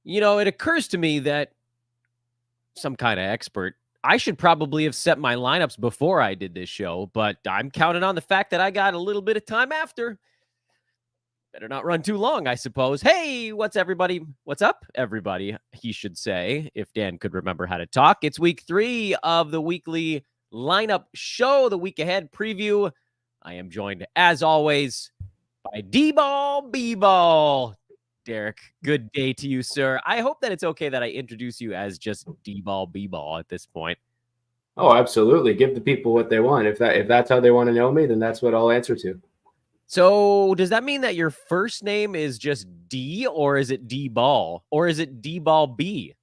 It occurs to me that some kind of expert, I should probably have set my lineups before I did this show, but I'm counting on the fact that I got a little bit of time after. Better not run too long, I suppose. Hey, what's up, everybody? He should say, if Dan could remember how to talk. It's week 3 of the weekly lineup show, the week ahead preview. I am joined, as always, by D-Ball B-Ball. Derek, good day to you, sir. I hope that it's okay that I introduce you as just D-Ball B-Ball at this point. Oh, absolutely. Give the people what they want. If that's how they want to know me, then that's what I'll answer to. So does that mean that your first name is just D, or is it D-Ball, or is it D-Ball B?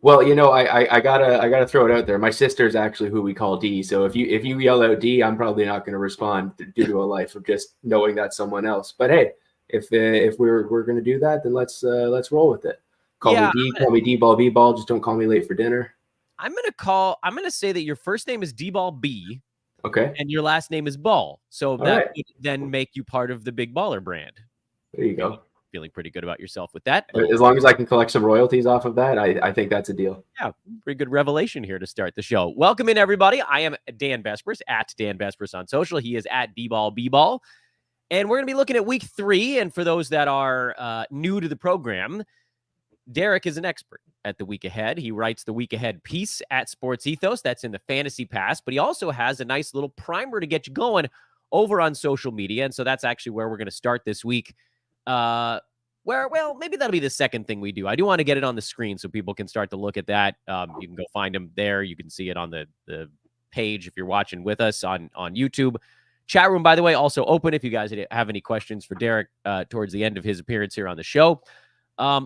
Well, I gotta throw it out there. My sister's actually who we call D. So if you yell out D, I'm probably not going to respond due to a life of just knowing that's someone else. But hey, if we're going to do that, then let's roll with it. Call me D, call me D-Ball B-Ball. Just don't call me late for dinner. I'm gonna say that your first name is D-Ball B. Okay. And your last name is Ball. So that would then make you part of the Big Baller brand. There you go. Feeling pretty good about yourself with that. As long as I can collect some royalties off of that, I think that's a deal. Yeah, pretty good revelation here to start the show. Welcome in, everybody. I am Dan Vespers, at Dan Vespers on social. He is at D-Ball B-Ball. And we're going to be looking at week 3. And for those that are new to the program, Derek is an expert at the week ahead. He writes the week ahead piece at Sports Ethos. That's in the Fantasy Pass, but he also has a nice little primer to get you going over on social media. And so that's actually where we're going to start this week. Maybe that'll be the second thing we do. I do want to get it on the screen so people can start to look at that. You can go find him there. You can see it on the page if you're watching with us on YouTube. Chat room, by the way, also open if you guys have any questions for Derek towards the end of his appearance here on the show.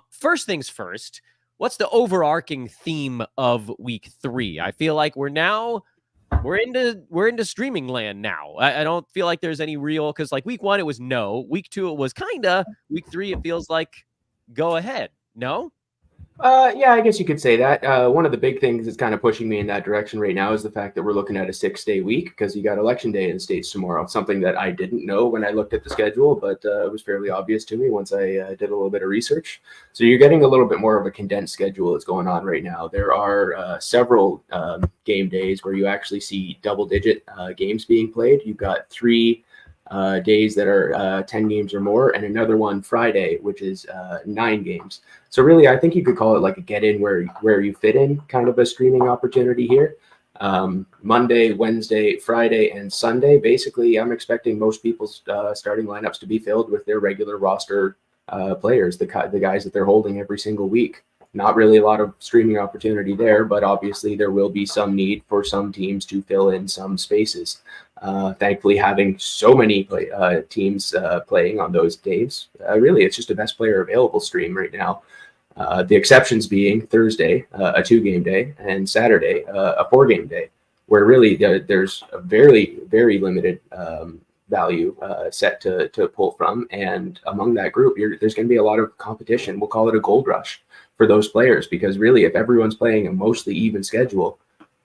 First things first, what's the overarching theme of week 3? I feel like we're into streaming land now. I don't feel like there's any real, because like week 1 it was no, week 2 it was kinda, week 3 it feels like go ahead. No? Yeah, I guess you could say that. One of the big things that's kind of pushing me in that direction right now is the fact that we're looking at a 6-day week because you got election day in the States tomorrow, something that I didn't know when I looked at the schedule, but it was fairly obvious to me once I did a little bit of research. So you're getting a little bit more of a condensed schedule that's going on right now. There are several game days where you actually see double-digit games being played. You've got 3 days that are 10 games or more, and another one Friday, which is 9 games. So really, I think you could call it like a get in where you fit in kind of a streaming opportunity here. Monday, Wednesday, Friday, and Sunday. Basically, I'm expecting most people's starting lineups to be filled with their regular roster players, the guys that they're holding every single week. Not really a lot of streaming opportunity there, but obviously there will be some need for some teams to fill in some spaces. Thankfully, having so many teams playing on those days, really, it's just a best player available stream right now. The exceptions being Thursday, a 2-game day, and Saturday, a 4-game day, where really there's a very, very limited value set to pull from. And among that group, there's going to be a lot of competition. We'll call it a gold rush for those players, because really, if everyone's playing a mostly even schedule,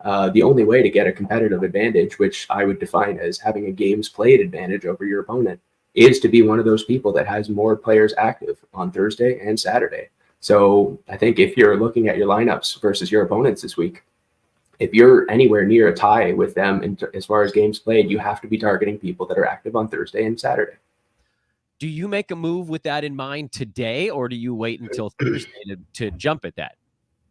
the only way to get a competitive advantage, which I would define as having a games played advantage over your opponent, is to be one of those people that has more players active on Thursday and Saturday. So I think if you're looking at your lineups versus your opponents this week, if you're anywhere near a tie with them as far as games played, you have to be targeting people that are active on Thursday and Saturday. Do you make a move with that in mind today, or do you wait until Thursday to jump at that?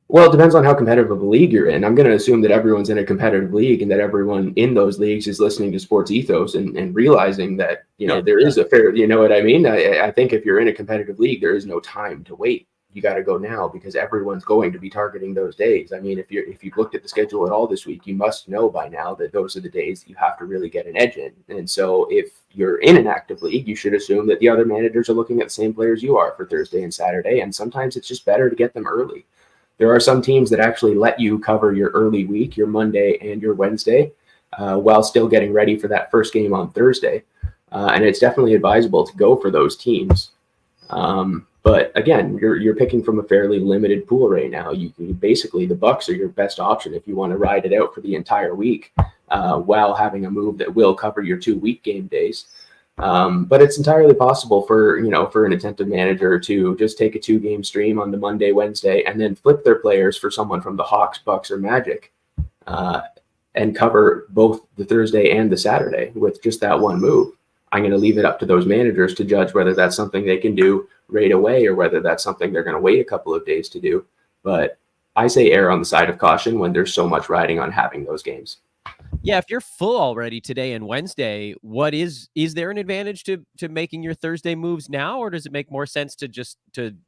Well, it depends on how competitive of a league you're in. I'm going to assume that everyone's in a competitive league and that everyone in those leagues is listening to Sports Ethos and realizing that, there is a fair, you know what I mean? I think if you're in a competitive league, there is no time to wait. You got to go now because everyone's going to be targeting those days. I mean, if you've looked at the schedule at all this week, you must know by now that those are the days that you have to really get an edge in. And so if you're in an active league, you should assume that the other managers are looking at the same players you are for Thursday and Saturday. And sometimes it's just better to get them early. There are some teams that actually let you cover your early week, your Monday and your Wednesday, while still getting ready for that first game on Thursday. And it's definitely advisable to go for those teams. But again, you're picking from a fairly limited pool right now. You basically, the Bucks are your best option if you want to ride it out for the entire week, while having a move that will cover your 2-week game days. But it's entirely possible for an attentive manager to just take a 2-game stream on the Monday, Wednesday, and then flip their players for someone from the Hawks, Bucks, or Magic, and cover both the Thursday and the Saturday with just that one move. I'm going to leave it up to those managers to judge whether that's something they can do right away or whether that's something they're going to wait a couple of days to do. But I say err on the side of caution when there's so much riding on having those games. Yeah, if you're full already today and Wednesday, what is there an advantage to making your Thursday moves now, or does it make more sense to just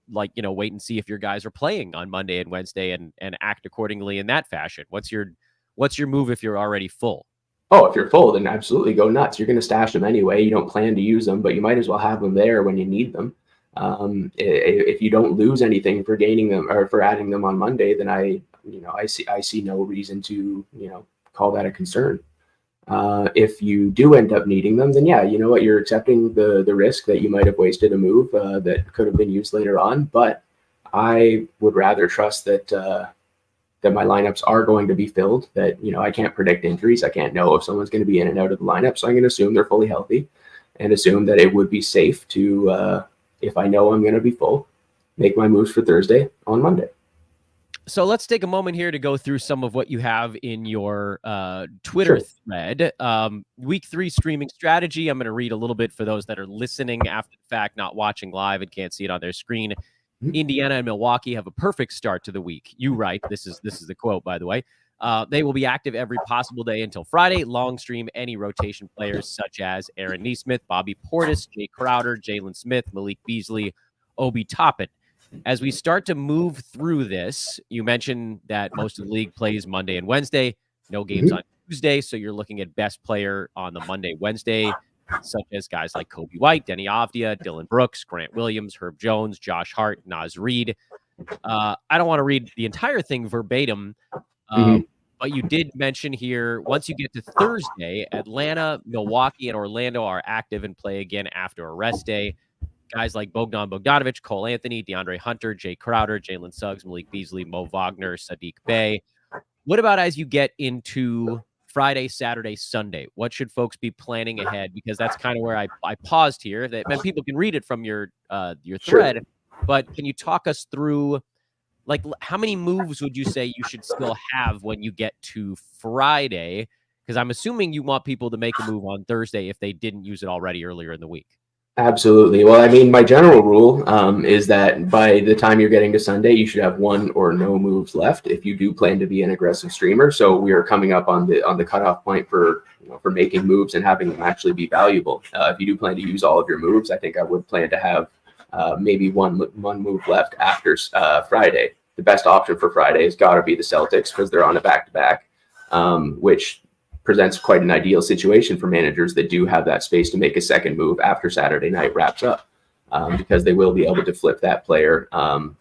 wait and see if your guys are playing on Monday and Wednesday and act accordingly in that fashion? What's your move if you're already full? Oh, if you're full, then absolutely go nuts. You're going to stash them anyway. You don't plan to use them, but you might as well have them there when you need them. If you don't lose anything for gaining them or for adding them on Monday, then I see no reason to call that a concern. If you do end up needing them, then yeah, you know what, you're accepting the risk that you might have wasted a move that could have been used later on. But I would rather trust that my lineups are going to be filled, that I can't predict injuries. I can't know if someone's going to be in and out of the lineup, so I'm going to assume they're fully healthy and assume that it would be safe to, if I know I'm going to be full, make my moves for Thursday on Monday. So let's take a moment here to go through some of what you have in your Twitter thread. Week 3 streaming strategy. I'm going to read a little bit for those that are listening after the fact, not watching live and can't see it on their screen. Indiana and Milwaukee have a perfect start to the week. You write, this is the quote, by the way. They will be active every possible day until Friday. Long stream any rotation players such as Aaron Nesmith, Bobby Portis, Jay Crowder, Jalen Smith, Malik Beasley, Obi Toppin. As we start to move through this, you mentioned that most of the league plays Monday and Wednesday, no games on Tuesday. So you're looking at best player on the Monday, Wednesday, such as guys like Kobe White, Denny Avdia, Dylan Brooks, Grant Williams, Herb Jones, Josh Hart, Naz Reid. I don't want to read the entire thing verbatim, but you did mention here, once you get to Thursday, Atlanta, Milwaukee, and Orlando are active and play again after a rest day. Guys like Bogdan Bogdanovic, Cole Anthony, DeAndre Hunter, Jay Crowder, Jalen Suggs, Malik Beasley, Mo Wagner, Sadiq Bey. What about as you get into Friday, Saturday, Sunday? What should folks be planning ahead? Because that's kind of where I paused here. That people can read it from your thread, but can you talk us through, like, how many moves would you say you should still have when you get to Friday? Because I'm assuming you want people to make a move on Thursday if they didn't use it already earlier in the week. Absolutely. Well, I mean, my general rule is that by the time you're getting to Sunday, you should have one or no moves left if you do plan to be an aggressive streamer. So we are coming up on the cutoff point for making moves and having them actually be valuable. If you do plan to use all of your moves, I think I would plan to have maybe one move left after Friday. The best option for Friday has got to be the Celtics because they're on a back-to-back, which presents quite an ideal situation for managers that do have that space to make a second move after Saturday night wraps up, because they will be able to flip that player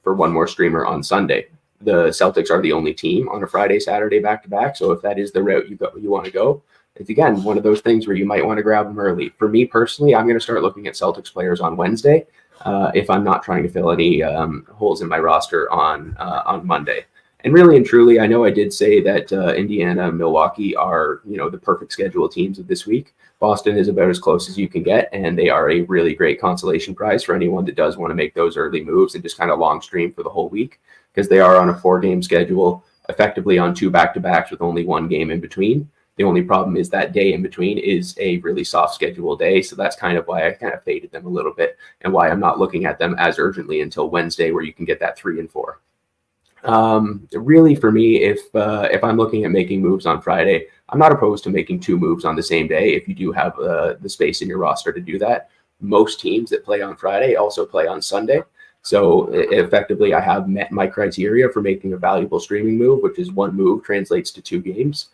for one more streamer on Sunday. The Celtics are the only team on a Friday, Saturday back-to-back. So if that is the route you want to go, it's, again, one of those things where you might want to grab them early. For me personally, I'm going to start looking at Celtics players on Wednesday if I'm not trying to fill any holes in my roster on Monday. And really and truly, I know I did say that Indiana and Milwaukee are, the perfect schedule teams of this week. Boston is about as close as you can get, and they are a really great consolation prize for anyone that does want to make those early moves and just kind of long stream for the whole week, because they are on a 4-game schedule, effectively on 2 back-to-backs with only 1 game in between. The only problem is that day in between is a really soft schedule day. So that's kind of why I kind of faded them a little bit and why I'm not looking at them as urgently until Wednesday, where you can get that 3 and 4. Really, for me, if I'm looking at making moves on Friday, I'm not opposed to making 2 moves on the same day if you do have the space in your roster to do that. Most teams that play on Friday also play on Sunday. So effectively, I have met my criteria for making a valuable streaming move, which is 1 move translates to 2 games.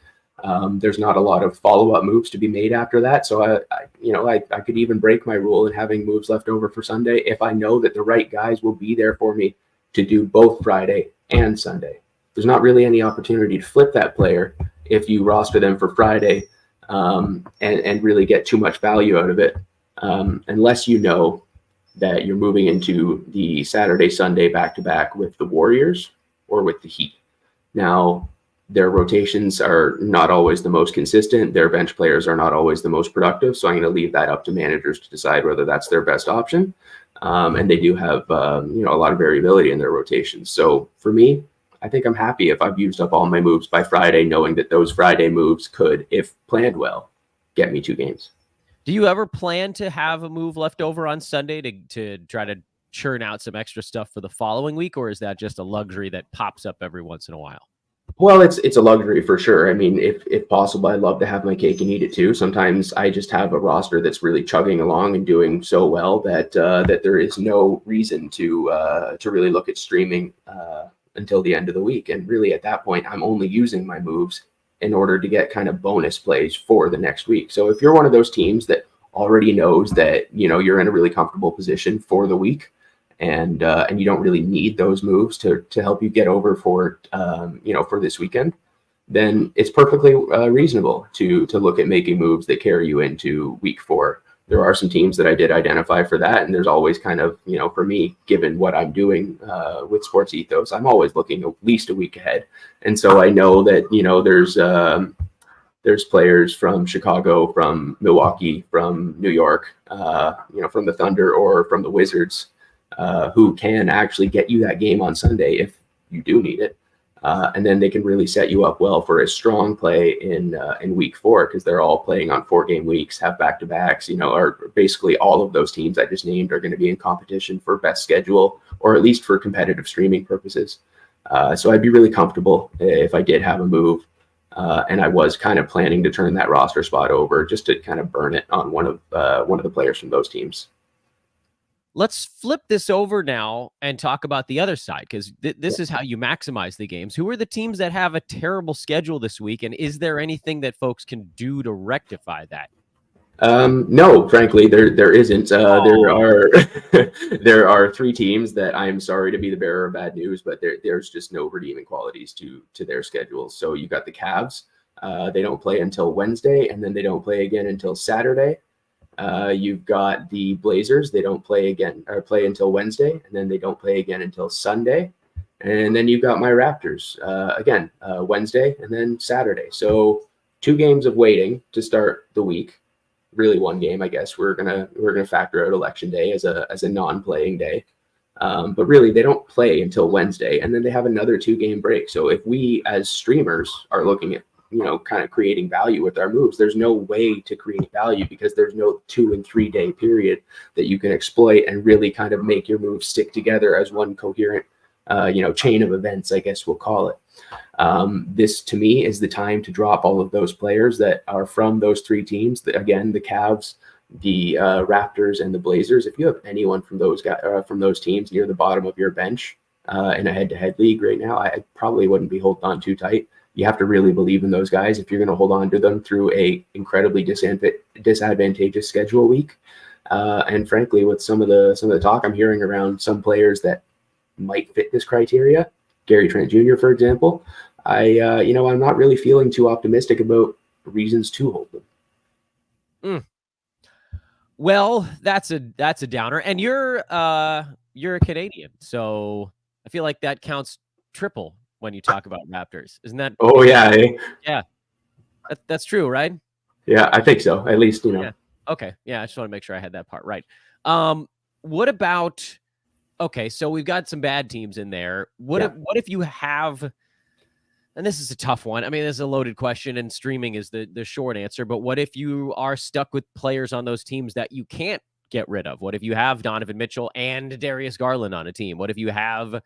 There's not a lot of follow-up moves to be made after that. So I could even break my rule in having moves left over for Sunday if I know that the right guys will be there for me to do both Friday and Sunday. There's not really any opportunity to flip that player if you roster them for Friday and really get too much value out of it, unless you know that you're moving into the Saturday, Sunday back-to-back with the Warriors or with the Heat. Now, Their rotations are not always the most consistent. Their bench players are not always the most productive. So I'm going to leave that up to managers to decide whether that's their best option. And they do have a lot of variability in their rotations. So for me, I think I'm happy if I've used up all my moves by Friday, knowing that those Friday moves could, if planned well, get me 2 games. Do you ever plan to have a move left over on Sunday to try to churn out some extra stuff for the following week, or is that just a luxury that pops up every once in a while? Well, it's a luxury for sure. I mean, if possible, I'd love to have my cake and eat it too. Sometimes I just have a roster that's really chugging along and doing so well that that there is no reason to really look at streaming until the end of the week. And really, at that point, I'm only using my moves in order to get kind of bonus plays for the next week. So if you're one of those teams that already knows that you're in a really comfortable position for the week, and you don't really need those moves to help you get over for for this weekend, then it's perfectly reasonable to look at making moves that carry you into week 4. There are some teams that I did identify for that, and there's always kind of for me, given what I'm doing with Sports Ethos, I'm always looking at least a week ahead, and so I know that there's players from Chicago, from Milwaukee, from New York, from the Thunder or from the Wizards, who can actually get you that game on Sunday if you do need it. And then they can really set you up well for a strong play in week 4, because they're all playing on 4-game weeks, have back-to-backs, or basically all of those teams I just named are going to be in competition for best schedule, or at least for competitive streaming purposes. So I'd be really comfortable if I did have a move. And I was kind of planning to turn that roster spot over just to kind of burn it on one of the players from those teams. Let's flip this over now and talk about the other side, because this is how you maximize the games. Who are the teams that have a terrible schedule this week, and is there anything that folks can do to rectify that? No, frankly, there isn't. There are 3 teams that I'm sorry to be the bearer of bad news, but there's just no redeeming qualities to their schedules. So you got the Cavs. They don't play until Wednesday, and then they don't play again until Saturday. You've got the Blazers. They don't play until Wednesday, and then they don't play again until Sunday. And then you've got my Raptors again Wednesday and then Saturday. So 2 games of waiting to start the week. Really 1 game, I guess. We're gonna factor out Election Day as a non-playing day. But really, they don't play until Wednesday, and then they have another 2-game break. So if we as streamers are looking at kind of creating value with our moves, there's no way to create value because there's no 2 and 3 day period that you can exploit and really kind of make your moves stick together as one coherent, chain of events, I guess we'll call it. This to me is the time to drop all of those players that are from those 3 teams. Again, the Cavs, the Raptors, and the Blazers. If you have anyone from those teams near the bottom of your bench in a head-to-head league right now, I probably wouldn't be holding on too tight. You have to really believe in those guys if you're going to hold on to them through a incredibly disadvantageous schedule week. And frankly, with some of the talk I'm hearing around some players that might fit this criteria, Gary Trent Jr., for example, I'm not really feeling too optimistic about reasons to hold them. Well, that's a downer, and you're a Canadian, so I feel like that counts triple when you talk about Raptors, isn't that? Oh yeah, yeah, that's true, right? Yeah, I think so. At least Yeah. Okay, yeah, I just want to make sure I had that part right. What about? Okay, so we've got some bad teams in there. What if you have? And this is a tough one. I mean, this is a loaded question, and streaming is the short answer. But what if you are stuck with players on those teams that you can't get rid of? What if you have Donovan Mitchell and Darius Garland on a team? What if you have,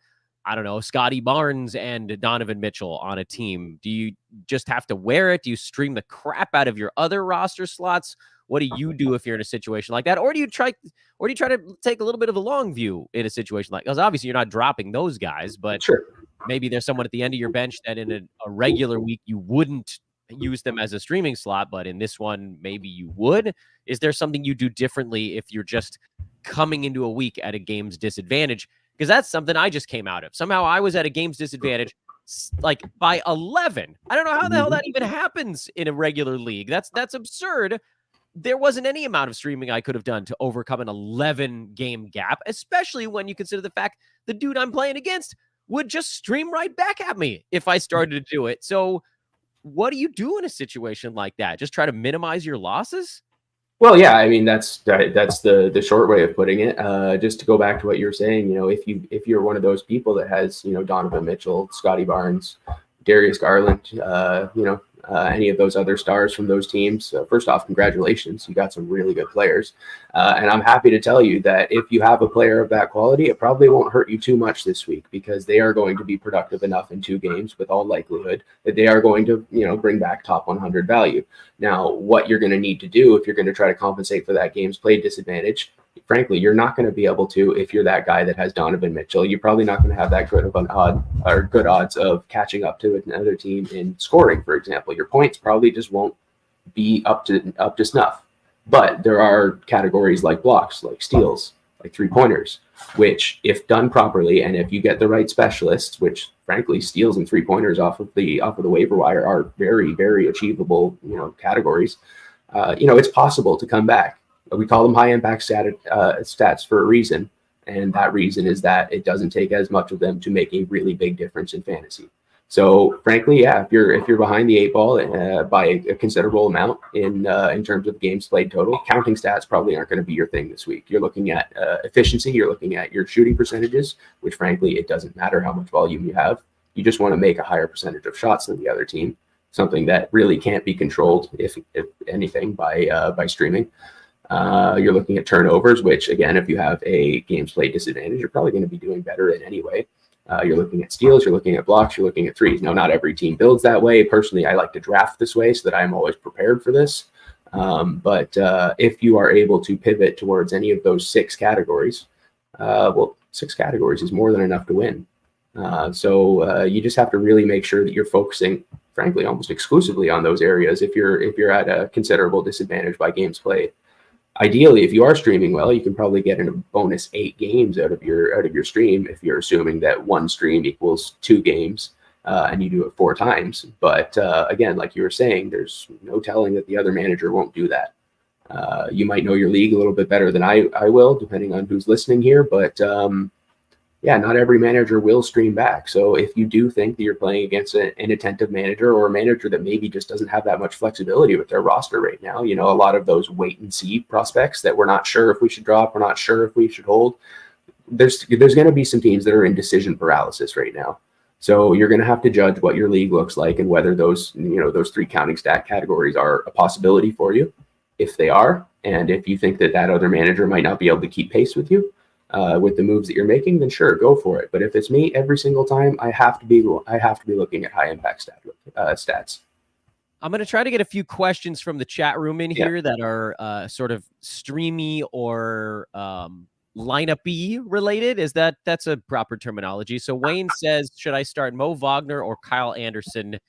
I don't know, Scotty Barnes and Donovan Mitchell on a team? Do you just have to wear it? Do you stream the crap out of your other roster slots? What do you do if you're in a situation like that? Or do you try to take a little bit of a long view in a situation like, because obviously you're not dropping those guys, but sure, maybe there's someone at the end of your bench that in a regular week you wouldn't use them as a streaming slot, but in this one maybe you would. Is there something you do differently if you're just coming into a week at a game's disadvantage? Because that's something I just came out of. Somehow I was at a game's disadvantage like by 11. I don't know how the hell that even happens in a regular league. That's absurd. There wasn't any amount of streaming I could have done to overcome an 11-game gap, especially when you consider the fact the dude I'm playing against would just stream right back at me if I started to do it. So what do you do in a situation like that? Just try to minimize your losses? Well, yeah, I mean that's the short way of putting it. Just to go back to what you're saying, if you're one of those people that has Donovan Mitchell, Scotty Barnes, Darius Garland, any of those other stars from those teams. First off, congratulations, you got some really good players, and I'm happy to tell you that if you have a player of that quality, it probably won't hurt you too much this week because they are going to be productive enough in 2 games, with all likelihood, that they are going to bring back top 100 value. Now, what you're going to need to do if you're going to try to compensate for that game's play disadvantage, frankly, you're not going to be able to if you're that guy that has Donovan Mitchell. You're probably not going to have that good of an good odds of catching up to another team in scoring, for example. Your points probably just won't be up to snuff. But there are categories like blocks, like steals, like 3-pointers, which, if done properly, and if you get the right specialists, which frankly steals and 3-pointers off of the waiver wire are very, very achievable, categories. It's possible to come back. We call them high impact stats for a reason, and that reason is that it doesn't take as much of them to make a really big difference in fantasy. So, frankly, yeah, if you're behind the 8 ball by a considerable amount in terms of games played total, counting stats probably aren't going to be your thing this week. You're looking at efficiency. You're looking at your shooting percentages, which, frankly, it doesn't matter how much volume you have. You just want to make a higher percentage of shots than the other team, something that really can't be controlled, if anything, by streaming. You're looking at turnovers, which, again, if you have a games played disadvantage, you're probably going to be doing better in anyway. You're looking at steals, you're looking at blocks, you're looking at threes. Now, not every team builds that way. Personally, I like to draft this way so that I'm always prepared for this. But if you are able to pivot towards any of those 6 categories, 6 categories is more than enough to win. So you just have to really make sure that you're focusing, frankly, almost exclusively on those areas if you're at a considerable disadvantage by games played. Ideally, if you are streaming well, you can probably get a bonus 8 games out of your stream if you're assuming that 1 stream equals 2 games and you do it 4 times. But again, like you were saying, there's no telling that the other manager won't do that. You might know your league a little bit better than I will, depending on who's listening here. But yeah, not every manager will stream back. So if you do think that you're playing against an inattentive manager or a manager that maybe just doesn't have that much flexibility with their roster right now, a lot of those wait and see prospects that we're not sure if we should drop, we're not sure if we should hold. There's going to be some teams that are in decision paralysis right now. So you're going to have to judge what your league looks like and whether those 3 counting stat categories are a possibility for you. If they are, and if you think that other manager might not be able to keep pace with you, with the moves that you're making, then sure, go for it. But if it's me, every single time, I have to be looking at high impact stats. I'm going to try to get a few questions from the chat room in here that are sort of streamy or lineup-y related. That's a proper terminology? So Wayne says, should I start Mo Wagner or Kyle Anderson?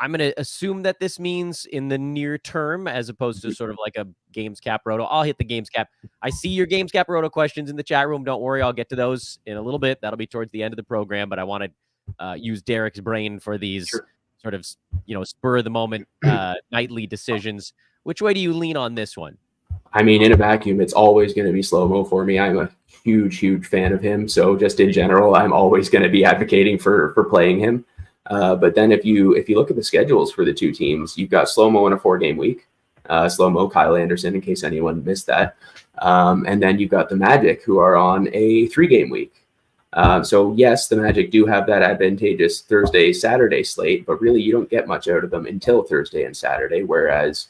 I'm going to assume that this means in the near term, as opposed to sort of like a Games Cap Roto. I'll hit the Games Cap. I see your Games Cap Roto questions in the chat room. Don't worry. I'll get to those in a little bit. That'll be towards the end of the program, but I want to use Derek's brain for these sort of, spur of the moment nightly decisions. Which way do you lean on this one? I mean, in a vacuum, it's always going to be slow-mo for me. I'm a huge, huge fan of him. So just in general, I'm always going to be advocating for playing him. But then if you look at the schedules for the 2 teams, you've got slow-mo in a 4-game week, slow-mo Kyle Anderson, in case anyone missed that. And then you've got the Magic, who are on a 3-game week. So yes, the Magic do have that advantageous Thursday, Saturday slate, but really you don't get much out of them until Thursday and Saturday. Whereas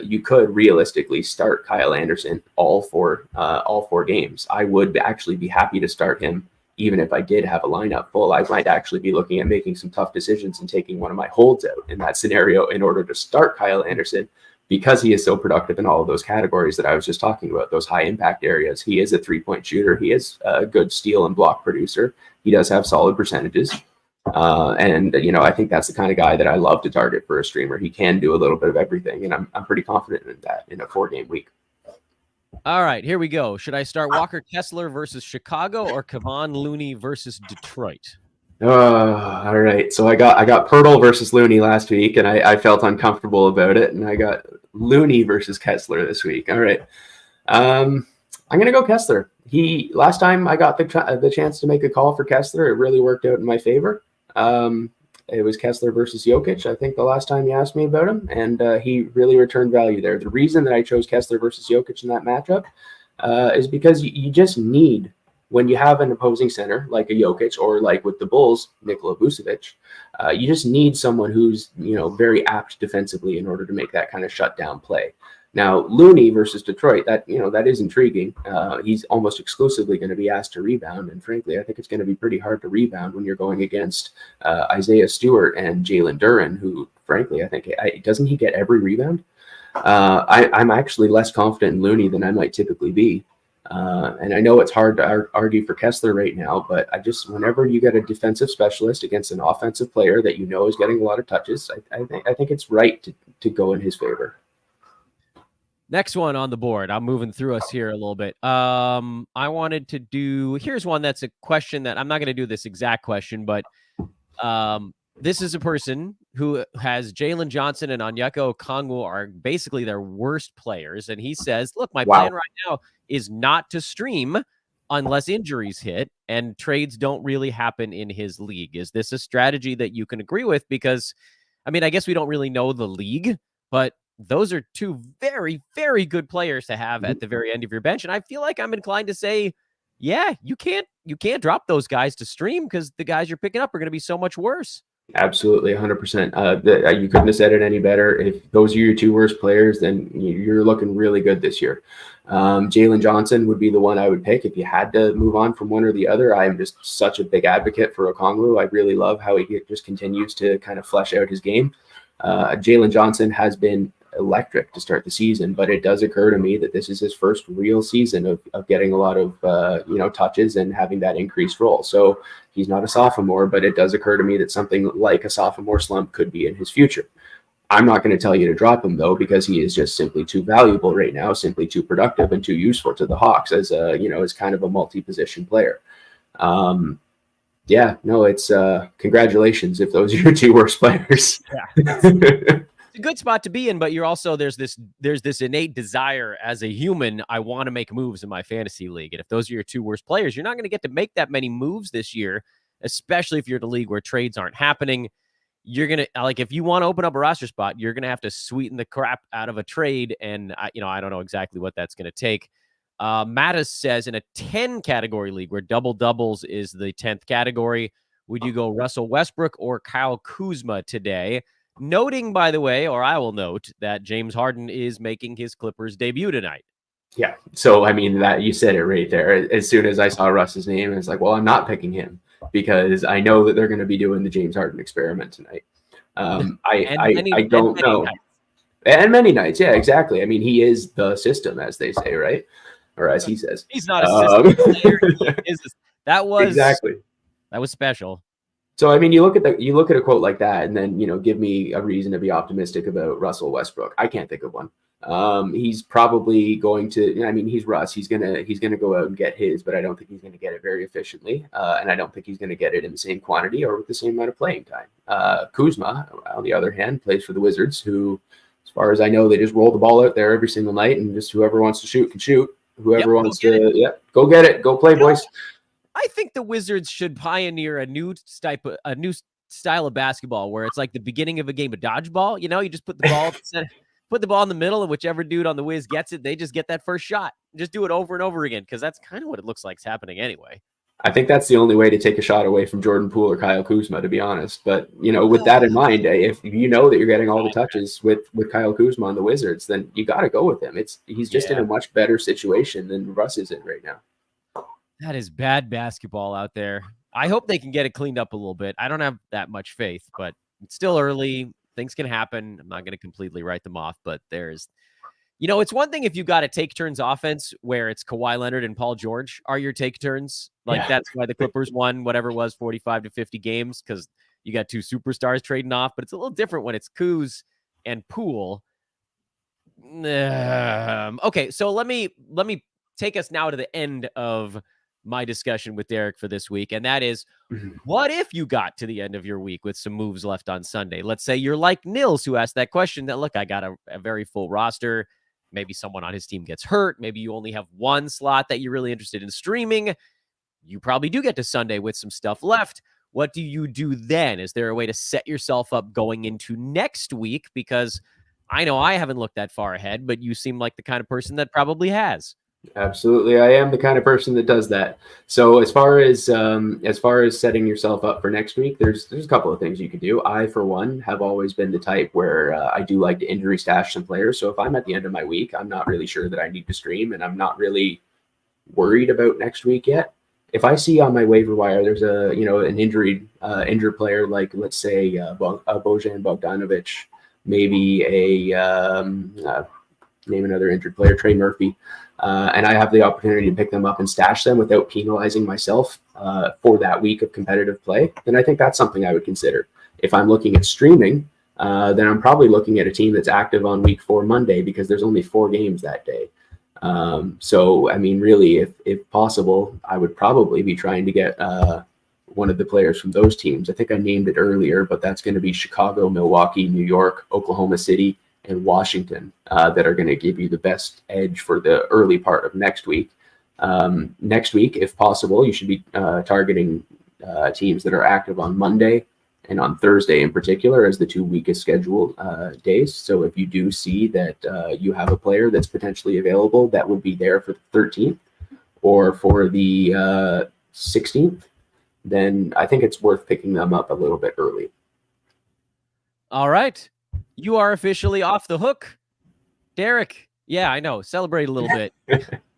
you could realistically start Kyle Anderson all 4 games. I would actually be happy to start him. Even if I did have a lineup full, I might actually be looking at making some tough decisions and taking one of my holds out in that scenario in order to start Kyle Anderson, because he is so productive in all of those categories that I was just talking about, those high impact areas. He is a 3-point shooter. He is a good steal and block producer. He does have solid percentages. And I think that's the kind of guy that I love to target for a streamer. He can do a little bit of everything, and I'm pretty confident in that in a 4-game week. All right, here we go. Should I start Walker Kessler versus Chicago or Kevon Looney versus Detroit? All right. So I got Pirtle versus Looney last week, and I felt uncomfortable about it. And I got Looney versus Kessler this week. All right. I'm going to go Kessler. Last time I got the chance to make a call for Kessler, it really worked out in my favor. It was Kessler versus Jokic, I think, the last time you asked me about him, and he really returned value there. The reason that I chose Kessler versus Jokic in that matchup is because you just need, when you have an opposing center like a Jokic or like with the Bulls, Nikola Vucevic, you just need someone who's very apt defensively in order to make that kind of shutdown play. Now, Looney versus Detroit, that is intriguing. He's almost exclusively going to be asked to rebound, and frankly, I think it's going to be pretty hard to rebound when you're going against Isaiah Stewart and Jalen Duren, who, frankly, I think doesn't he get every rebound? I'm actually less confident in Looney than I might typically be. And I know it's hard to argue for Kessler right now, but whenever you get a defensive specialist against an offensive player that is getting a lot of touches, I think it's right to go in his favor. Next one on the board. I'm moving through us here a little bit. I wanted to do, here's one that's a question that I'm not going to do this exact question, but this is a person who has Jalen Johnson and Onyeka Okongwu are basically their worst players. And he says, look, my plan right now is not to stream unless injuries hit and trades don't really happen in his league. Is this a strategy that you can agree with? Because, I mean, I guess we don't really know the league, but those are two very, very good players to have at the very end of your bench. And I feel like I'm inclined to say, yeah, you can't drop those guys to stream because the guys you're picking up are going to be so much worse. Absolutely, 100%. You couldn't have said it any better. If those are your two worst players, then you're looking really good this year. Jalen Johnson would be the one I would pick if you had to move on from one or the other. I am just such a big advocate for Okongwu. I really love how he just continues to kind of flesh out his game. Jalen Johnson has been electric to start the season, but it does occur to me that this is his first real season of getting a lot of touches and having that increased role. So he's not a sophomore, but it does occur to me that something like a sophomore slump could be in his future. I'm not going to tell you to drop him though, because he is just simply too valuable right now, simply too productive and too useful to the Hawks as as kind of a multi-position player. It's congratulations if those are your two worst players. Yeah. A good spot to be in, but you're also there's this innate desire as a human. I want to make moves in my fantasy league, and if those are your two worst players, you're not going to get to make that many moves this year, especially if you're in a league where trades aren't happening. You're gonna if you want to open up a roster spot, you're gonna have to sweeten the crap out of a trade, and I don't know exactly what that's going to take. Mattis says in a 10 category league where double doubles is the 10th category, would you go Russell Westbrook or Kyle Kuzma today? Noting, by the way, or I will note, that James Harden is making his Clippers debut tonight. Yeah. So, I mean, that you said it right there. As soon as I saw Russ's name, it's like, well, I'm not picking him because I know that they're going to be doing the James Harden experiment tonight. I don't know. Nights. And many nights. Yeah, exactly. I mean, he is the system, as they say, right? Or as he says. He's not a system player. That was special. So, I mean, you look at a quote like that and then, give me a reason to be optimistic about Russell Westbrook. I can't think of one. He's probably going to, he's Russ. He's going to go out and get his, but I don't think he's going to get it very efficiently. And I don't think he's going to get it in the same quantity or with the same amount of playing time. Kuzma, on the other hand, plays for the Wizards, who, as far as I know, they just roll the ball out there every single night and just whoever wants to shoot can shoot. Whoever wants to, go get it. Go play, boys. I think the Wizards should pioneer a new style of basketball where it's like the beginning of a game of dodgeball. You just put the ball in the middle, and whichever dude on the Wiz gets it, they just get that first shot. Just do it over and over again, because that's kind of what it looks like is happening anyway. I think that's the only way to take a shot away from Jordan Poole or Kyle Kuzma, to be honest. But, with that in mind, if you know that you're getting all the touches with Kyle Kuzma on the Wizards, then you got to go with him. He's just in a much better situation than Russ is in right now. That is bad basketball out there. I hope they can get it cleaned up a little bit. I don't have that much faith, but it's still early. Things can happen. I'm not going to completely write them off, but it's one thing if you got a take turns offense where it's Kawhi Leonard and Paul George are your take turns. That's why the Clippers won whatever it was, 45 to 50 games, because you got two superstars trading off, but it's a little different when it's Kuz and Poole. Okay, so let me take us now to the end of my discussion with Derek for this week, and that is, what if you got to the end of your week with some moves left on Sunday? Let's say you're like Nils, who asked that question, that, look, I got a very full roster. maybe someone on his team gets hurt. Maybe you only have one slot that you're really interested in streaming. You probably do get to Sunday with some stuff left. What do you do then? Is there a way to set yourself up going into next week? Because I know I haven't looked that far ahead, but you seem like the kind of person that probably has. Absolutely, I am the kind of person that does that. So as far as setting yourself up for next week, there's a couple of things you can do. I, for one, have always been the type where I do like to injury stash some players. So if I'm at the end of my week, I'm not really sure that I need to stream, and I'm not really worried about next week yet. If I see on my waiver wire there's an injured player, like let's say Bojan Bogdanovic, maybe name another injured player, Trey Murphy, and I have the opportunity to pick them up and stash them without penalizing myself for that week of competitive play, then I think that's something I would consider. If I'm looking at streaming, then I'm probably looking at a team that's active on week 4 Monday, because there's only 4 games that day. So, I mean, really, if possible, I would probably be trying to get one of the players from those teams. I think I named it earlier, but that's going to be Chicago, Milwaukee, New York, Oklahoma City, and Washington that are going to give you the best edge for the early part of next week. Next week, if possible, you should be targeting teams that are active on Monday and on Thursday in particular as the 2 weakest scheduled days. So if you do see that you have a player that's potentially available that would be there for the 13th or for the 16th, then I think it's worth picking them up a little bit early. All right. You are officially off the hook, Derek. Yeah, I know. Celebrate a little bit.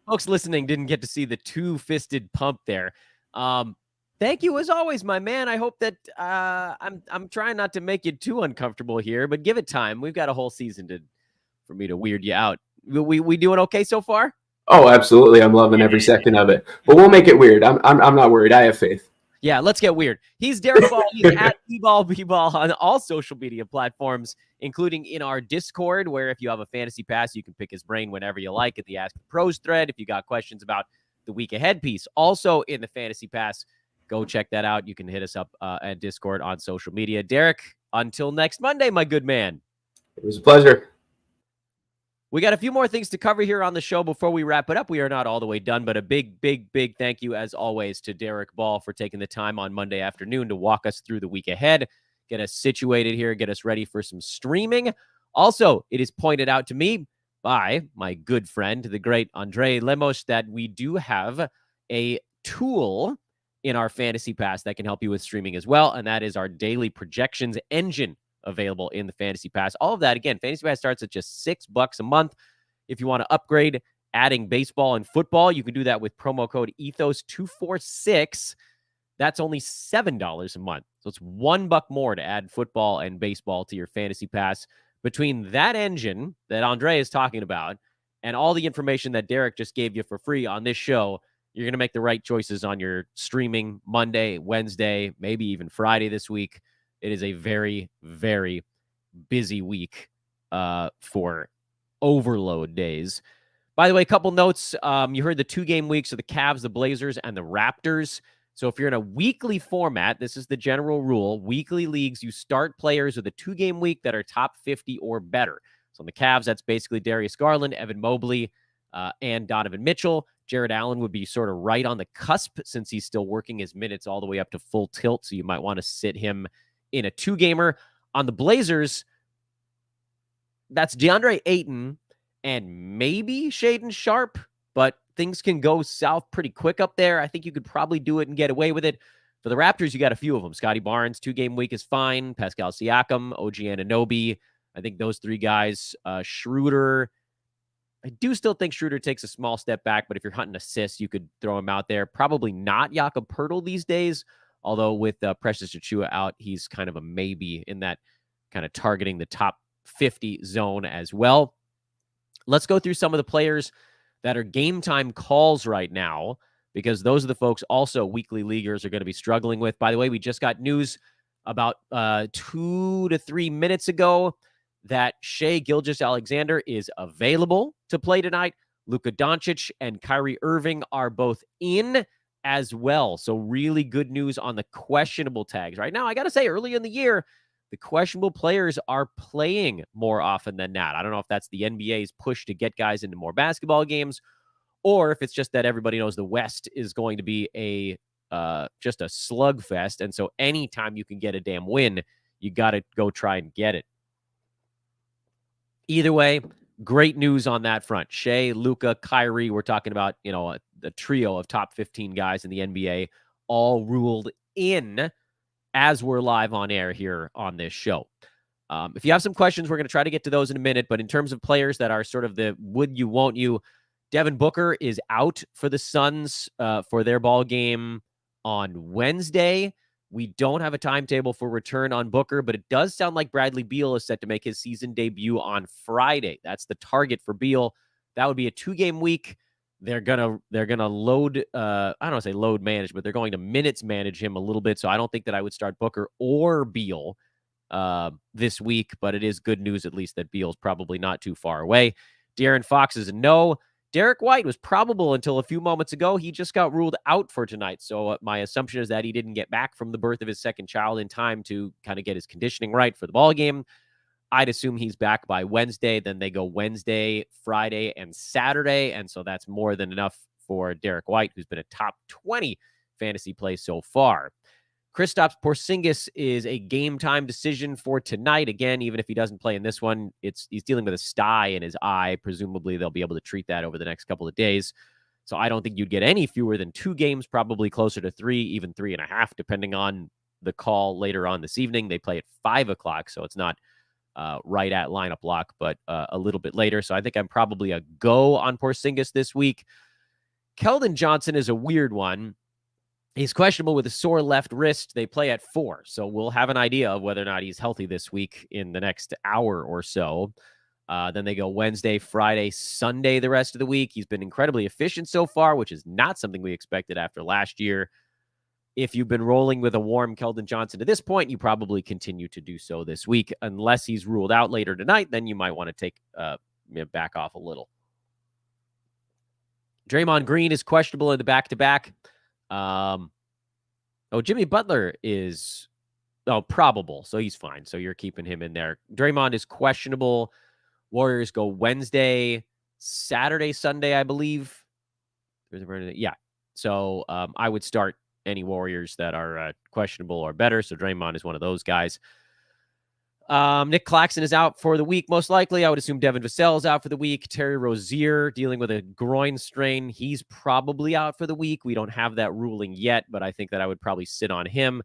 Folks listening didn't get to see the 2-fisted pump there. Thank you as always, my man. I hope that I'm trying not to make you too uncomfortable here, but give it time. We've got a whole season for me to weird you out. We doing okay so far? Oh, absolutely. I'm loving every second of it. But we'll make it weird. I'm not worried. I have faith. Yeah, let's get weird. He's Derek Ball. He's at bball on all social media platforms, including in our Discord, where if you have a fantasy pass, you can pick his brain whenever you like at the Ask the Pros thread. If you got questions about the week ahead piece, also in the fantasy pass, go check that out. You can hit us up at Discord on social media. Derek, until next Monday, my good man. It was a pleasure. We got a few more things to cover here on the show before we wrap it up. We are not all the way done, but a big, big, big thank you, as always, to Derek Ball for taking the time on Monday afternoon to walk us through the week ahead, get us situated here, get us ready for some streaming. Also, it is pointed out to me by my good friend, the great Andre Lemos, that we do have a tool in our Fantasy Pass that can help you with streaming as well, and that is our daily projections engine available in the Fantasy Pass. All of that, again, Fantasy Pass starts at just $6 a month. If you want to upgrade, adding baseball and football, you can do that with promo code ETHOS246. That's only $7 a month. So it's $1 more to add football and baseball to your Fantasy Pass. Between that engine that Andre is talking about and all the information that Derek just gave you for free on this show, you're going to make the right choices on your streaming Monday, Wednesday, maybe even Friday this week. It is a very, very busy week for overload days. By the way, a couple notes. You heard the 2-game weeks of the Cavs, the Blazers, and the Raptors. So if you're in a weekly format, this is the general rule. Weekly leagues, you start players with a 2-game week that are top 50 or better. So on the Cavs, that's basically Darius Garland, Evan Mobley, and Donovan Mitchell. Jared Allen would be sort of right on the cusp since he's still working his minutes all the way up to full tilt. So you might want to sit him in a 2-gamer. On the Blazers, that's DeAndre Ayton and maybe Shaedon Sharpe, but things can go south pretty quick up there. I think you could probably do it and get away with it. For the Raptors, you got a few of them. Scotty Barnes, 2-game week is fine. Pascal Siakam, OG Anunoby. I think those 3 guys. Schroeder. I do still think Schroeder takes a small step back, but if you're hunting assists, you could throw him out there. Probably not Jakob Poeltl these days. Although with Precious Achiuwa out, he's kind of a maybe in that kind of targeting the top 50 zone as well. Let's go through some of the players that are game time calls right now, because those are the folks also weekly leaguers are going to be struggling with. By the way, we just got news about 2 to 3 minutes ago that Shai Gilgeous-Alexander is available to play tonight. Luka Doncic and Kyrie Irving are both in as well. So really good news on the questionable tags. Right now, I got to say, early in the year, the questionable players are playing more often than not. I don't know if that's the NBA's push to get guys into more basketball games, or if it's just that everybody knows the West is going to be just a slugfest. And so anytime you can get a damn win, you got to go try and get it. Either way, great news on that front. Shea, Luka, Kyrie, we're talking about, a trio of top 15 guys in the NBA, all ruled in as we're live on air here on this show. If you have some questions, we're going to try to get to those in a minute. But in terms of players that are sort of the would you, won't you, Devin Booker is out for the Suns for their ball game on Wednesday. We don't have a timetable for return on Booker, but it does sound like Bradley Beal is set to make his season debut on Friday. That's the target for Beal. That would be a 2-game week. They're gonna load. I don't want to say load manage, but they're going to minutes manage him a little bit. So I don't think that I would start Booker or Beal this week. But it is good news at least that Beal's probably not too far away. De'Aaron Fox is a no. Derek White was probable until a few moments ago. He just got ruled out for tonight. So my assumption is that he didn't get back from the birth of his second child in time to kind of get his conditioning right for the ball game. I'd assume he's back by Wednesday. Then they go Wednesday, Friday, and Saturday. And so that's more than enough for Derek White, who's been a top 20 fantasy play so far. Kristaps Porzingis is a game time decision for tonight. Again, even if he doesn't play in this one, he's dealing with a sty in his eye. Presumably, they'll be able to treat that over the next couple of days. So I don't think you'd get any fewer than 2 games, probably closer to 3, even 3.5, depending on the call later on this evening. They play at 5 o'clock, so it's not right at lineup lock, but a little bit later. So I think I'm probably a go on Porzingis this week. Keldon Johnson is a weird one. He's questionable with a sore left wrist. They play at 4, so we'll have an idea of whether or not he's healthy this week in the next hour or so. Then they go Wednesday, Friday, Sunday the rest of the week. He's been incredibly efficient so far, which is not something we expected after last year. If you've been rolling with a warm Keldon Johnson to this point, you probably continue to do so this week. Unless he's ruled out later tonight, then you might want to take back off a little. Draymond Green is questionable in the back-to-back. Jimmy Butler is probable, so he's fine. So you're keeping him in there. Draymond is questionable. Warriors go Wednesday, Saturday, Sunday, I believe. Yeah. So I would start any Warriors that are questionable or better. So Draymond is one of those guys. Nick Claxton is out for the week, most likely. I would assume Devin Vassell is out for the week. Terry Rozier dealing with a groin strain. He's probably out for the week. We don't have that ruling yet, but I think that I would probably sit on him.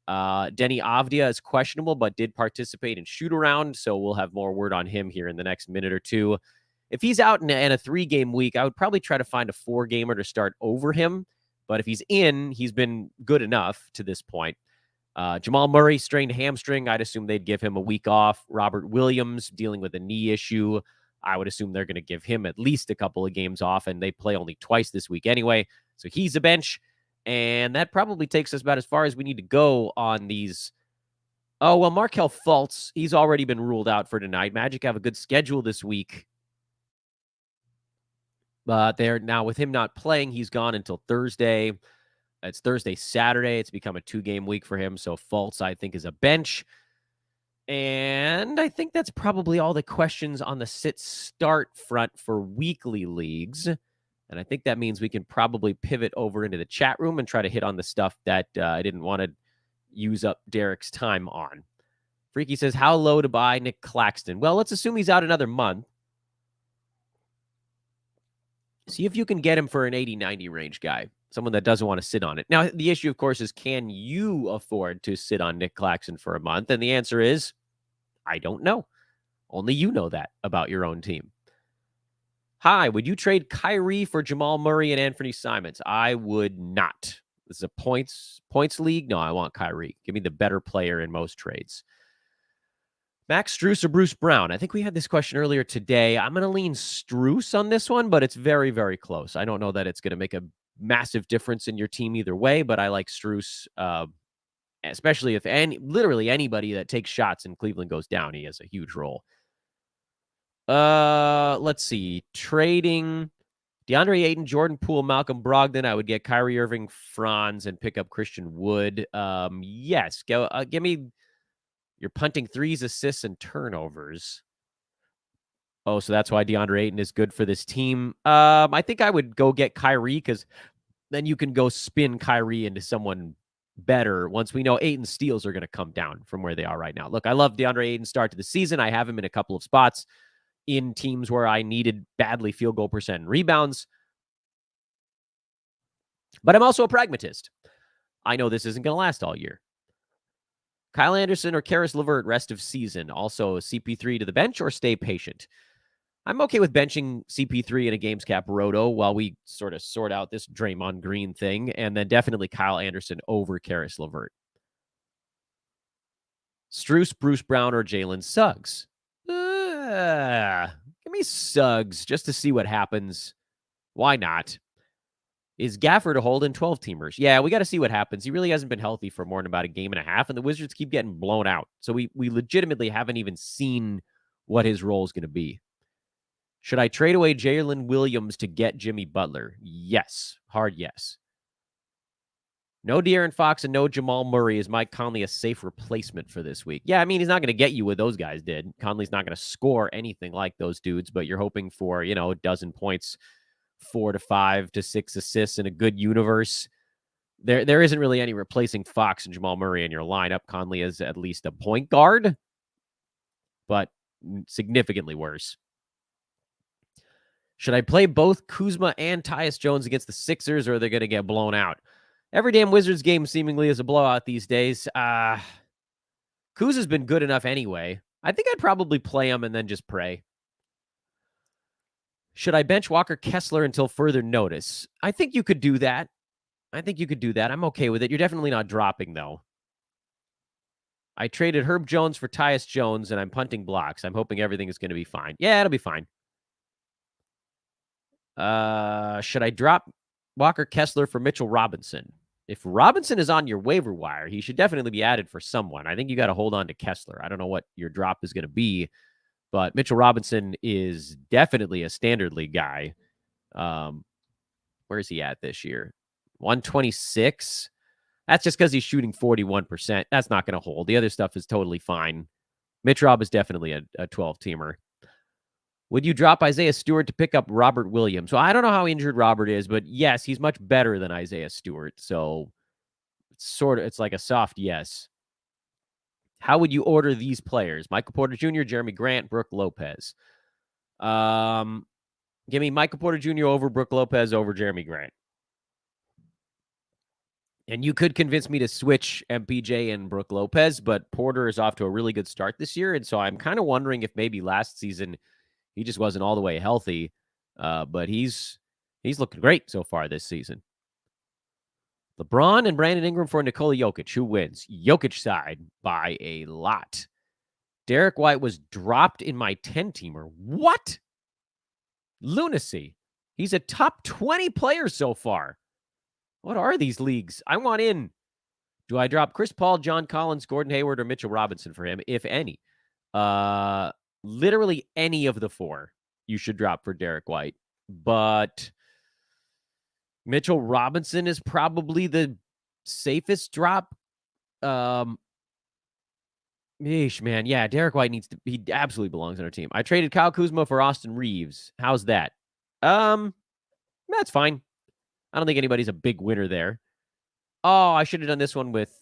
Denny Avdia is questionable, but did participate in shoot-around, so we'll have more word on him here in the next minute or two. If he's out in a 3-game week, I would probably try to find a 4-gamer to start over him, but if he's in, he's been good enough to this point. Jamal Murray strained hamstring. I'd assume they'd give him a week off. Robert Williams dealing with a knee issue. I would assume they're going to give him at least a couple of games off, and they play only twice this week anyway. So he's a bench, and that probably takes us about as far as we need to go on these. Oh, well, Markelle Fultz, he's already been ruled out for tonight. Magic have a good schedule this week. But they're now with him not playing, he's gone until Thursday. It's Thursday, Saturday. It's become a 2-game week for him. So Fultz, I think, is a bench. And I think that's probably all the questions on the sit-start front for weekly leagues. And I think that means we can probably pivot over into the chat room and try to hit on the stuff that I didn't want to use up Derek's time on. Freaky says, how low to buy Nick Claxton? Well, let's assume he's out another month. See if you can get him for an 80-90 range guy. Someone that doesn't want to sit on it. Now, the issue, of course, is can you afford to sit on Nick Claxton for a month? And the answer is, I don't know. Only you know that about your own team. Hi, would you trade Kyrie for Jamal Murray and Anthony Simons? I would not. This is a points league. No, I want Kyrie. Give me the better player in most trades. Max Strus or Bruce Brown? I think we had this question earlier today. I'm going to lean Strus on this one, but it's very, very close. I don't know that it's going to make a massive difference in your team either way, but I like Strus, especially if literally anybody that takes shots in Cleveland goes down, he has a huge role. Let's see. Trading DeAndre Ayton, Jordan Poole, Malcolm Brogdon. I would get Kyrie Irving, Franz, and pick up Christian Wood. Yes. Go. Give me You're punting threes, assists, and turnovers. Oh, so that's why DeAndre Ayton is good for this team. I think I would go get Kyrie because then you can go spin Kyrie into someone better once we know Ayton's steals are going to come down from where they are right now. Look, I love DeAndre Ayton's start to the season. I have him in a couple of spots in teams where I needed badly field goal percent and rebounds. But I'm also a pragmatist. I know this isn't going to last all year. Kyle Anderson or Karis LeVert rest of season. Also CP3 to the bench or stay patient. I'm okay with benching CP3 in a games cap roto while we sort of sort out this Draymond Green thing, and then definitely Kyle Anderson over Karis LeVert. Strus, Bruce Brown, or Jalen Suggs? Give me Suggs just to see what happens. Why not? Is Gafford a hold in 12-teamers? Yeah, we got to see what happens. He really hasn't been healthy for more than about a game and a half, and the Wizards keep getting blown out. So we legitimately haven't even seen what his role is going to be. Should I trade away Jalen Williams to get Jimmy Butler? Yes. Hard yes. No De'Aaron Fox and no Jamal Murray. Is Mike Conley a safe replacement for this week? Yeah, I mean, he's not going to get you what those guys did. Conley's not going to score anything like those dudes, but you're hoping for, a dozen points, 4 to 5 to 6 assists in a good universe. There isn't really any replacing Fox and Jamal Murray in your lineup. Conley is at least a point guard, but significantly worse. Should I play both Kuzma and Tyus Jones against the Sixers, or are they going to get blown out? Every damn Wizards game seemingly is a blowout these days. Kuzma's been good enough anyway. I think I'd probably play him and then just pray. Should I bench Walker Kessler until further notice? I think you could do that. I'm okay with it. You're definitely not dropping, though. I traded Herb Jones for Tyus Jones, and I'm punting blocks. I'm hoping everything is going to be fine. Yeah, it'll be fine. Should I drop Walker Kessler for Mitchell Robinson? If Robinson is on your waiver wire, he should definitely be added for someone. I think you got to hold on to Kessler. I don't know what your drop is going to be, but Mitchell Robinson is definitely a standard league guy. Where is he at this year? 126. That's just because he's shooting 41%. That's not going to hold. The other stuff is totally fine. Mitch Rob is definitely a 12-teamer. Would you drop Isaiah Stewart to pick up Robert Williams? So I don't know how injured Robert is, but yes, he's much better than Isaiah Stewart. So it's like a soft yes. How would you order these players? Michael Porter Jr., Jeremy Grant, Brook Lopez. Give me Michael Porter Jr. over Brook Lopez over Jeremy Grant. And you could convince me to switch MPJ and Brook Lopez, but Porter is off to a really good start this year. And so I'm kind of wondering if maybe last season he just wasn't all the way healthy. But he's looking great so far this season. LeBron and Brandon Ingram for Nikola Jokic. Who wins? Jokic side by a lot. Derek White was dropped in my 10-teamer. What? Lunacy. He's a top 20 player so far. What are these leagues? I want in. Do I drop Chris Paul, John Collins, Gordon Hayward, or Mitchell Robinson for him, if any? Literally any of the four you should drop for Derek White. But Mitchell Robinson is probably the safest drop. Man. Yeah, Derek White he absolutely belongs on our team. I traded Kyle Kuzma for Austin Reeves. How's that? That's fine. I don't think anybody's a big winner there. Oh, I should have done this one with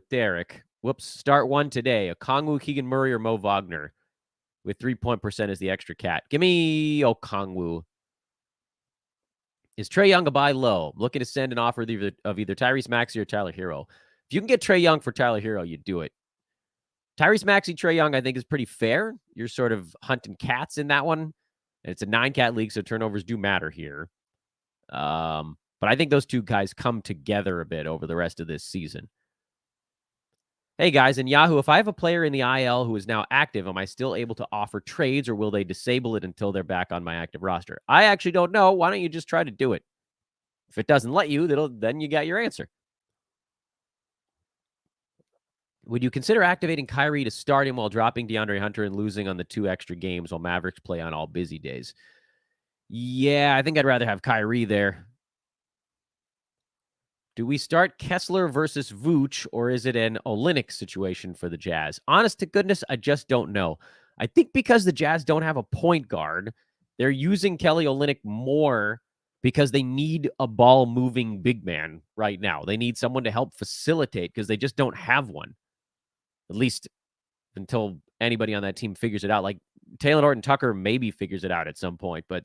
Derek. Whoops. Start one today. Okongwu, Keegan Murray, or Mo Wagner with 3-point percent as the extra cat. Give me Okongwu. Is Trae Young a buy low? I'm looking to send an offer of either Tyrese Maxey or Tyler Hero. If you can get Trae Young for Tyler Hero, you do it. Tyrese Maxey, Trae Young, I think is pretty fair. You're sort of hunting cats in that one. And it's a 9-cat league, so turnovers do matter here. But I think those two guys come together a bit over the rest of this season. Hey, guys, in Yahoo, if I have a player in the IL who is now active, am I still able to offer trades, or will they disable it until they're back on my active roster? I actually don't know. Why don't you just try to do it? If it doesn't let you, then you got your answer. Would you consider activating Kyrie to start him while dropping DeAndre Hunter and losing on the 2 extra games while Mavericks play on all busy days? Yeah, I think I'd rather have Kyrie there. Do we start Kessler versus Vooch, or is it an Olynyk situation for the Jazz? Honest to goodness, I just don't know. I think because the Jazz don't have a point guard, they're using Kelly Olynyk more because they need a ball-moving big man right now. They need someone to help facilitate because they just don't have one, at least until anybody on that team figures it out. Like Taylor Horton-Tucker maybe figures it out at some point, but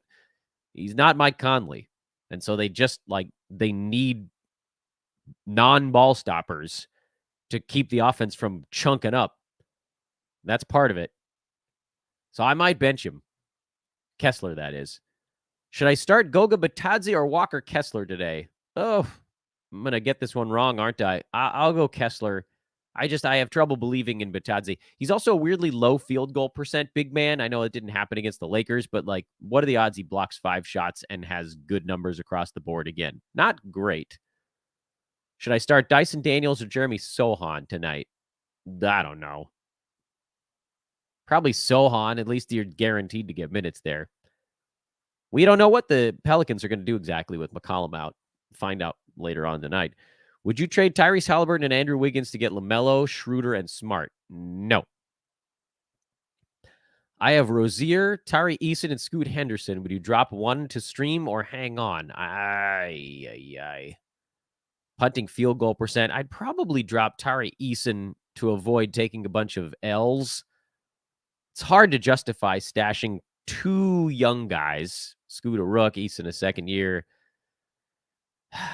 he's not Mike Conley. And so they need non-ball stoppers to keep the offense from chunking up. That's part of it. So I might bench him. Kessler, that is. Should I start Goga Batadze or Walker Kessler today? Oh, I'm going to get this one wrong, aren't I? I'll go Kessler. I have trouble believing in Batadze. He's also a weirdly low field goal percent big man. I know it didn't happen against the Lakers, but what are the odds he blocks 5 shots and has good numbers across the board again? Not great. Should I start Dyson Daniels or Jeremy Sohan tonight? I don't know. Probably Sohan. At least you're guaranteed to get minutes there. We don't know what the Pelicans are going to do exactly with McCollum out. Find out later on tonight. Would you trade Tyrese Halliburton and Andrew Wiggins to get LaMelo, Schroeder, and Smart? No. I have Rozier, Tari Eason, and Scoot Henderson. Would you drop one to stream or hang on? Punting field goal percent. I'd probably drop Tari Eason to avoid taking a bunch of L's. It's hard to justify stashing 2 young guys, Scoot a rook, Eason a second year.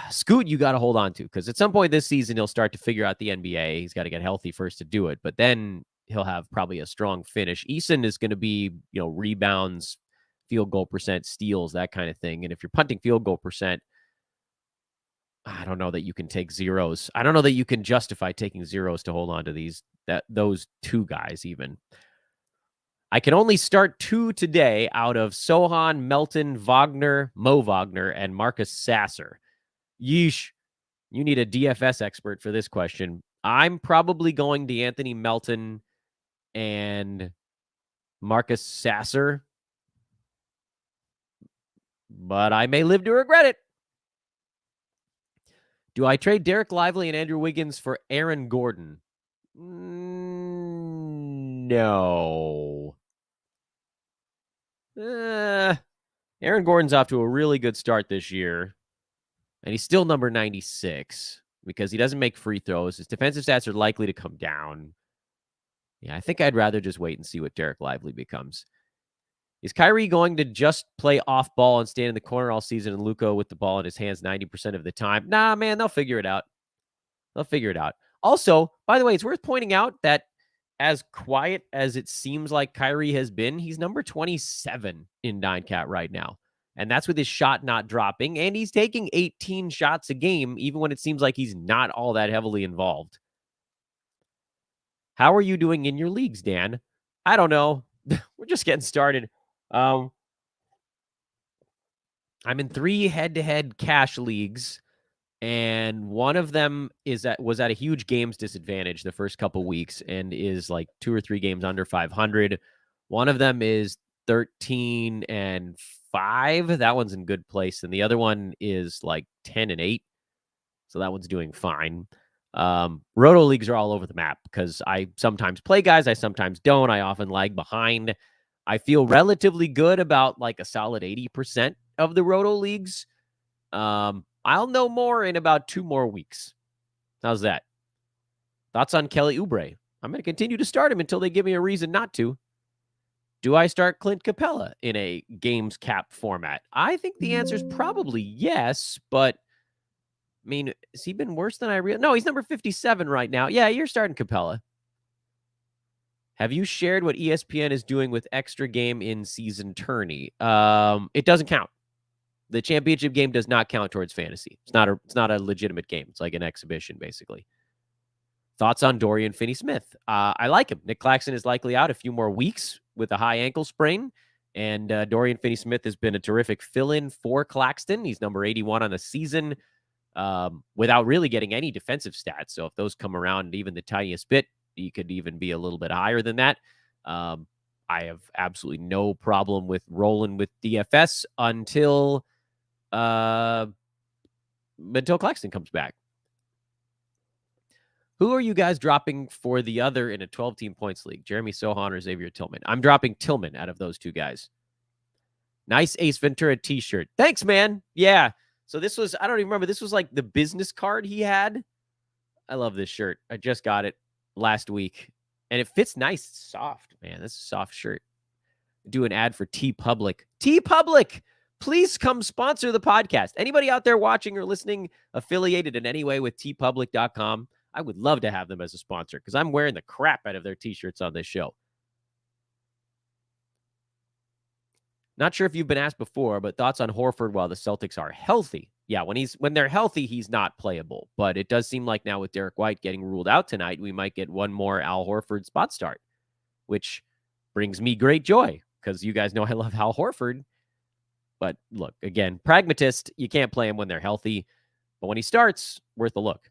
Scoot, you got to hold on to because at some point this season, he'll start to figure out the NBA. He's got to get healthy first to do it, but then he'll have probably a strong finish. Eason is going to be, rebounds, field goal percent, steals, that kind of thing. And if you're punting field goal percent, I don't know that you can take zeros. I don't know that you can justify taking zeros to hold on to those 2 guys even. I can only start 2 today out of Sohan, Melton, Mo Wagner, and Marcus Sasser. Yeesh. You need a DFS expert for this question. I'm probably going to Anthony Melton and Marcus Sasser, but I may live to regret it. Do I trade Derek Lively and Andrew Wiggins for Aaron Gordon? No. Aaron Gordon's off to a really good start this year, and he's still number 96 because he doesn't make free throws. His defensive stats are likely to come down. Yeah, I think I'd rather just wait and see what Derek Lively becomes. Is Kyrie going to just play off ball and stand in the corner all season and Luka with the ball in his hands 90% of the time? Nah, man, they'll figure it out. Also, by the way, it's worth pointing out that as quiet as it seems like Kyrie has been, he's number 27 in 9-cat right now. And that's with his shot not dropping. And he's taking 18 shots a game, even when it seems like he's not all that heavily involved. How are you doing in your leagues, Dan? I don't know. We're just getting started. I'm in 3 head-to-head cash leagues, and one of them was at a huge games disadvantage the first couple weeks and is 2 or 3 games under 500. One of them is 13-5. That one's in good place, and the other one is 10-8. So that one's doing fine. Roto leagues are all over the map because I sometimes play guys, I sometimes don't. I often lag behind. I feel relatively good about a solid 80% of the Roto leagues. I'll know more in about 2 more weeks. How's that? Thoughts on Kelly Oubre? I'm going to continue to start him until they give me a reason not to. Do I start Clint Capella in a games cap format? I think the answer is probably yes, but I mean, has he been worse than I realized? No, he's number 57 right now. Yeah, you're starting Capella. Have you shared what ESPN is doing with extra game in season tourney? It doesn't count. The championship game does not count towards fantasy. It's not a legitimate game. It's like an exhibition, basically. Thoughts on Dorian Finney-Smith? I like him. Nick Claxton is likely out a few more weeks with a high ankle sprain, and Dorian Finney-Smith has been a terrific fill-in for Claxton. He's number 81 on the season without really getting any defensive stats. So if those come around even the tiniest bit, he could even be a little bit higher than that. I have absolutely no problem with rolling with DFS until Claxton comes back. Who are you guys dropping for the other in a 12-team points league? Jeremy Sohan or Xavier Tillman? I'm dropping Tillman out of those two guys. Nice Ace Ventura t-shirt. Thanks, man. Yeah. So this was, I don't even remember. This was like the business card he had. I love this shirt. I just got it last week. And it fits nice. It's soft, man. This is a soft shirt. Do an ad for TeePublic. TeePublic, please come sponsor the podcast. Anybody out there watching or listening affiliated in any way with teepublic.com, I would love to have them as a sponsor because I'm wearing the crap out of their t-shirts on this show. Not sure if you've been asked before, but thoughts on Horford while the Celtics are healthy. Yeah, when they're healthy, he's not playable. But it does seem like now with Derek White getting ruled out tonight, we might get one more Al Horford spot start, which brings me great joy because you guys know I love Al Horford. But look, again, pragmatist, you can't play him when they're healthy. But when he starts, worth a look.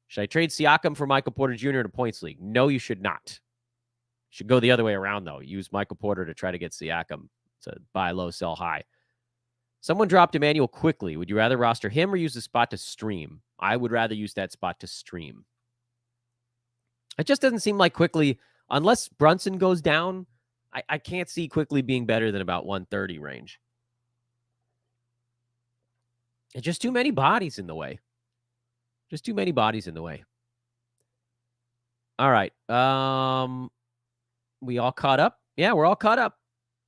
Should I trade Siakam for Michael Porter Jr. in a points league? No, you should not. You should go the other way around, though. Use Michael Porter to try to get Siakam to buy low, sell high. Someone dropped Emmanuel quickly. Would you rather roster him or use the spot to stream? I would rather use that spot to stream. It just doesn't seem like quickly, unless Brunson goes down, I can't see quickly being better than about 130 range. It's just too many bodies in the way. Just too many bodies in the way. All right. We all caught up? Yeah, we're all caught up.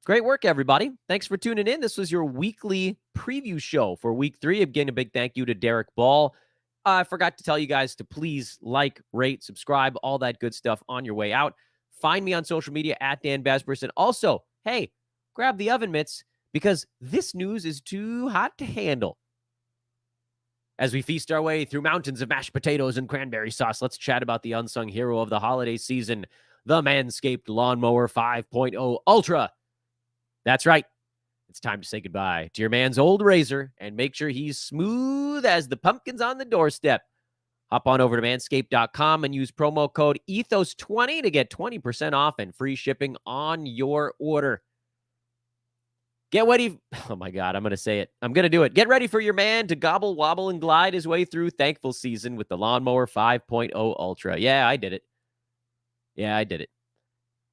Great work, everybody. Thanks for tuning in. This was your weekly preview show for week 3. Again, a big thank you to Derek Ball. I forgot to tell you guys to please like, rate, subscribe, all that good stuff on your way out. Find me on social media at Dan Basburst. And also, hey, grab the oven mitts because this news is too hot to handle. As we feast our way through mountains of mashed potatoes and cranberry sauce, let's chat about the unsung hero of the holiday season, the Manscaped Lawnmower 5.0 Ultra. That's right. It's time to say goodbye to your man's old razor and make sure he's smooth as the pumpkins on the doorstep. Hop on over to manscaped.com and use promo code ETHOS20 to get 20% off and free shipping on your order. Get ready. Oh my God, I'm going to say it. I'm going to do it. Get ready for your man to gobble, wobble, and glide his way through thankful season with the Lawnmower 5.0 Ultra. Yeah, I did it.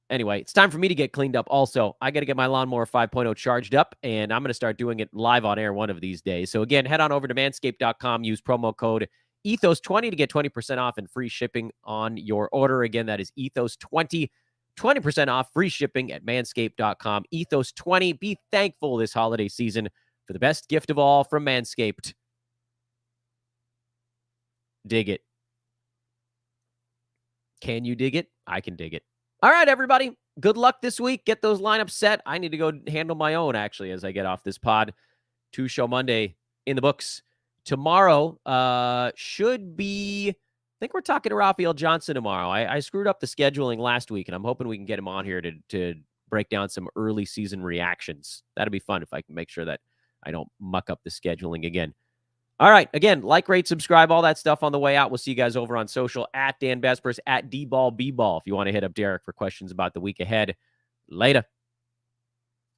Anyway, it's time for me to get cleaned up also. I got to get my Lawnmower 5.0 charged up, and I'm going to start doing it live on air one of these days. So again, head on over to manscaped.com, use promo code ETHOS20 to get 20% off and free shipping on your order. Again, that is ETHOS20, 20% off, free shipping at manscaped.com. ETHOS20, be thankful this holiday season for the best gift of all from Manscaped. Dig it. Can you dig it? I can dig it. All right, everybody. Good luck this week. Get those lineups set. I need to go handle my own, actually, as I get off this pod. 2-show Monday in the books. Tomorrow should be, I think we're talking to Raphael Johnson tomorrow. I screwed up the scheduling last week, and I'm hoping we can get him on here to break down some early season reactions. That'll be fun if I can make sure that I don't muck up the scheduling again. All right. Again, like, rate, subscribe, all that stuff on the way out. We'll see you guys over on social at Dan Basburst, at DBallBball if you want to hit up Derek for questions about the week ahead. Later.